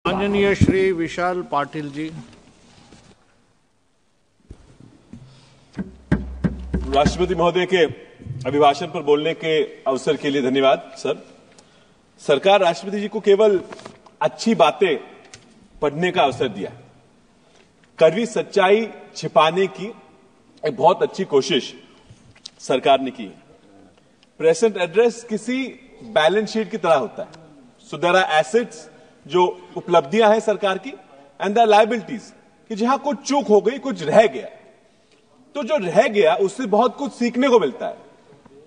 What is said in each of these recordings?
माननीय श्री विशाल पाटिल जी। राष्ट्रपति महोदय के अभिभाषण पर बोलने के अवसर के लिए धन्यवाद सर। सरकार राष्ट्रपति जी को केवल अच्छी बातें पढ़ने का अवसर दिया, कड़वी सच्चाई छिपाने की एक बहुत अच्छी कोशिश सरकार ने की। प्रेजेंट एड्रेस किसी बैलेंस शीट की तरह होता है। सो देयर आर एसेट्स जो उपलब्धियां हैं सरकार की, एंड देयर आर लायबिलिटीज कि जहां कुछ चूक हो गई, कुछ रह गया, तो जो रह गया उससे बहुत कुछ सीखने को मिलता है।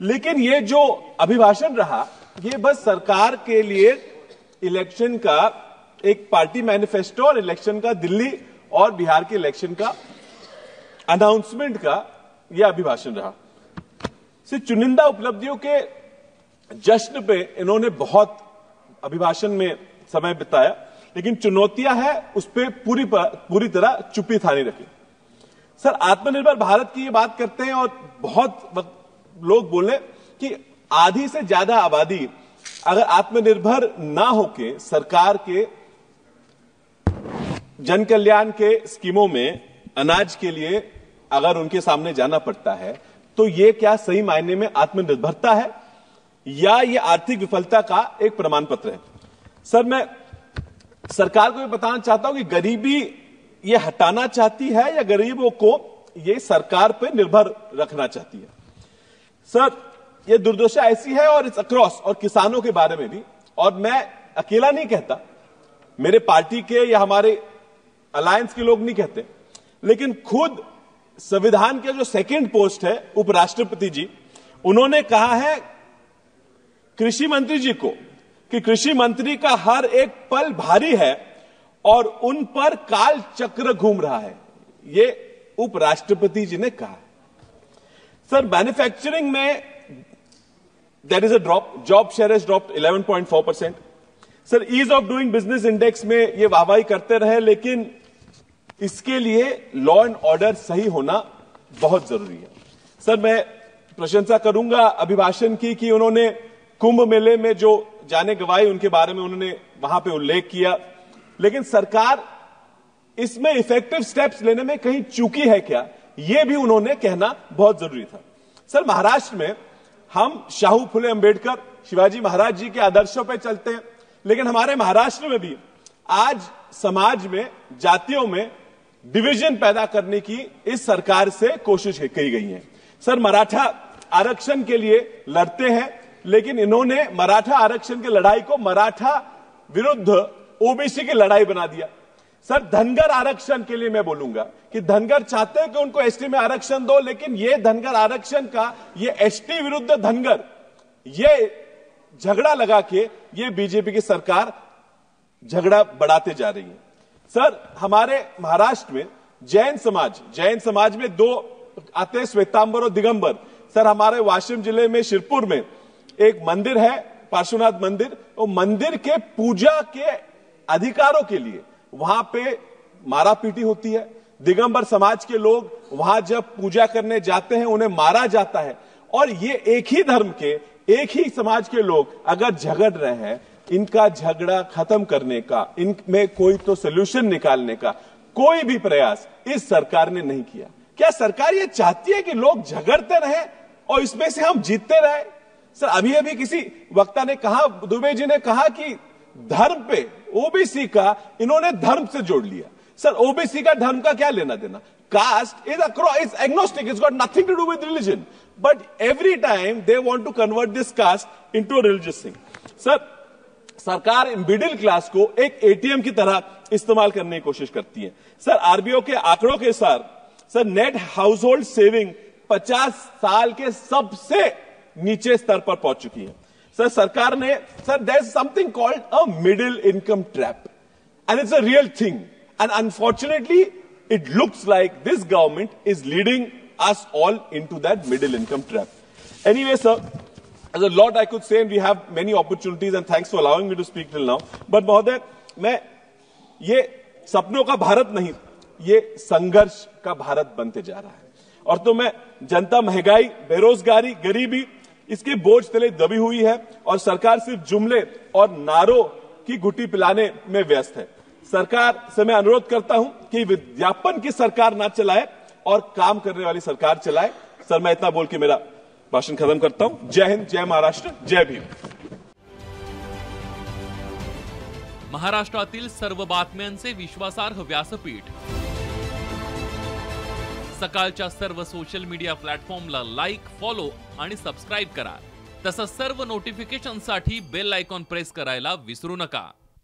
लेकिन ये जो अभिभाषण रहा, ये बस सरकार के लिए इलेक्शन का एक पार्टी मैनिफेस्टो और इलेक्शन का दिल्ली और बिहार के इलेक्शन का अनाउंसमेंट का यह अभिभाषण रहा। सिर्फ चुनिंदा उपलब्धियों के जश्न पे इन्होंने बहुत अभिभाषण में समय बिताया, लेकिन चुनौतियां हैं उस पर पूरी तरह चुप्पी थानी रखी। सर, आत्मनिर्भर भारत की ये बात करते हैं और बहुत लोग बोले कि आधी से ज्यादा आबादी अगर आत्मनिर्भर ना होके सरकार के जन कल्याण के स्कीमों में अनाज के लिए अगर उनके सामने जाना पड़ता है, तो ये क्या सही मायने में आत्मनिर्भरता है या ये आर्थिक विफलता का एक प्रमाण पत्र है? सर, मैं सरकार को ये बताना चाहता हूं कि गरीबी ये हटाना चाहती है या गरीबों को ये सरकार पे निर्भर रखना चाहती है? सर, ये दुर्दशा ऐसी है और इट्स अक्रॉस, और किसानों के बारे में भी। और मैं अकेला नहीं कहता, मेरे पार्टी के या हमारे अलायंस के लोग नहीं कहते, लेकिन खुद संविधान के जो सेकंड पोस्ट है उपराष्ट्रपति जी, उन्होंने कहा है कृषि मंत्री जी को कि कृषि मंत्री का हर एक पल भारी है और उन पर काल चक्र घूम रहा है। ये उपराष्ट्रपति जी ने कहा। सर, मैन्युफैक्चरिंग में there is a drop, job share has dropped 11.4%। Sir, ease of doing business index में ये वाहवाही करते रहे, लेकिन इसके लिए लॉ एंड ऑर्डर सही होना बहुत जरूरी है। सर, मैं प्रशंसा करूंगा अभिभाषण की कि उन्होंने कुंभ मेले में जो जाने गंवाई उनके बारे में उन्होंने वहां पे उल्लेख किया, लेकिन सरकार इसमें इफेक्टिव स्टेप्स लेने में कहीं चूकी है क्या, यह भी उन्होंने कहना बहुत जरूरी था। सर, महाराष्ट्र में हम शाहू फुले अंबेडकर, शिवाजी महाराज जी के आदर्शों पर चलते हैं, लेकिन हमारे महाराष्ट्र में भी आज समाज में जातियों में डिवीजन पैदा करने की इस सरकार से कोशिश की गई है। सर, मराठा आरक्षण के लिए लड़ते हैं, लेकिन इन्होंने मराठा आरक्षण की लड़ाई को मराठा विरुद्ध ओबीसी की लड़ाई बना दिया। सर, धनगर आरक्षण के लिए मैं बोलूंगा कि धनगर चाहते हैं कि उनको एसटी में आरक्षण दो, लेकिन ये धनगर आरक्षण का ये एसटी विरुद्ध धनगर ये झगड़ा लगा के ये बीजेपी की सरकार झगड़ा बढ़ाते जा रही है। सर, हमारे महाराष्ट्र में जैन समाज में दो आते हैं, श्वेतांबर और दिगंबर। सर, हमारे वाशिम जिले में शिरपुर में एक मंदिर है, पार्श्वनाथ मंदिर, वो मंदिर के पूजा के अधिकारों के लिए वहां पे मारापीटी होती है। दिगंबर समाज के लोग वहां जब पूजा करने जाते हैं उन्हें मारा जाता है। और ये एक ही धर्म के, एक ही समाज के लोग अगर झगड़ रहे हैं, इनका झगड़ा खत्म करने का, इनमें कोई तो सोल्यूशन निकालने का कोई भी प्रयास इस सरकार ने नहीं किया। क्या सरकार ये चाहती है कि लोग झगड़ते रहे और इसमें से हम जीतते रहे? सर, अभी अभी किसी वक्ता ने कहा, दुबे जी ने कहा कि धर्म पे ओबीसी का इन्होंने धर्म से जोड़ लिया। सर, ओबीसी का धर्म का क्या लेना देना? Caste is agnostic, it's got nothing to do with religion, but every time they want to convert this caste into a religious thing. Sir, सरकार मिडिल क्लास को एक एटीएम की तरह इस्तेमाल करने की कोशिश करती है। सर, आरबीआई के आंकड़ों के अनुसार sir net house hold saving 50 साल के सबसे नीचे स्तर पर पहुंच चुकी है। सर, सरकार ने there is something called a middle income trap and it's a real thing, and unfortunately it looks like this government is leading us all into that middle income trap. Anyway sir, there's a lot I could say and we have many opportunities and thanks for allowing me to speak till now, but महोदय, मैं ये सपनों का भारत नहीं, ये संघर्ष का भारत बनते जा रहा है। और तो मैं जनता महंगाई, बेरोजगारी, गरीबी, इसके बोझ तले दबी हुई है और सरकार सिर्फ जुमले और नारों की घुट्टी पिलाने में व्यस्त है। सरकार से मैं अनुरोध करता हूं कि विज्ञापन की सरकार ना चलाए और काम करने वाली सरकार चलाए। सर, मैं इतना बोल के मेरा भाषण खत्म करता हूं। जय हिंद, जय महाराष्ट्र, जय भीम। महाराष्ट्रातील सर्व बातम्यांचे विश्वासार्ह व्यासपीठ, सकाळच्या सर्व सोशल मीडिया प्लॅटफॉर्मला लाईक, फॉलो आणि सबस्क्राईब करा। तसंच सर्व नोटिफिकेशनसाठी बेल आयकॉन प्रेस करायला विसरू नका।